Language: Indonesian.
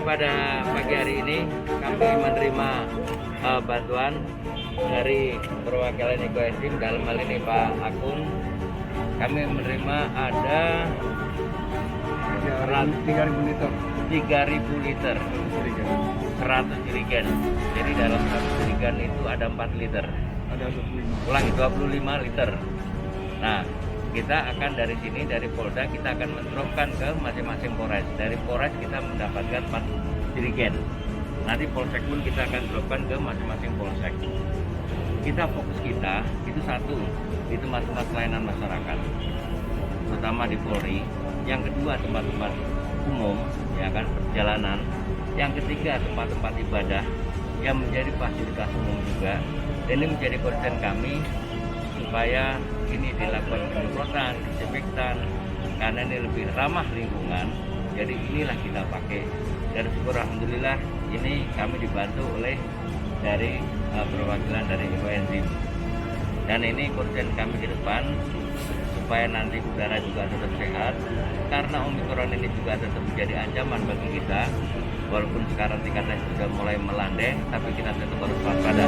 pada pagi hari ini kami menerima bantuan dari perwakilan Ekoenzim, dalam hal ini Pak Agung. Kami menerima ada 3.000 liter. 3.000 liter 100 jerigen. Jadi dalam 1 jerigen itu ada 4 liter. Ada 25. Ulangi, 25 liter. Nah, kita akan dari sini, dari Polda, kita akan mendropkan ke masing-masing Polres. Dari Polres kita mendapatkan 4 jerigen. Nanti Polsek pun kita akan dropkan ke masing-masing Polsek. Kita fokus kita itu satu, itu masalah pelayanan masyarakat, terutama di Polri. Yang kedua, tempat-tempat umum, ya kan, perjalanan. Yang ketiga, tempat-tempat ibadah yang menjadi fasilitas umum juga. Dan ini menjadi concern kami supaya ini dilakukan penyemprotan, disinfektan, karena ini lebih ramah lingkungan. Jadi inilah kita pakai. Dan syukur alhamdulillah ini kami dibantu oleh dari perwakilan dari Ekoenzim. Dan ini concern kami ke depan supaya nanti udara juga tetap sehat, karena Omikron ini juga tetap menjadi ancaman bagi kita. Walaupun sekarang tingkatnya sudah mulai melandai, tapi kita tetap harus waspada.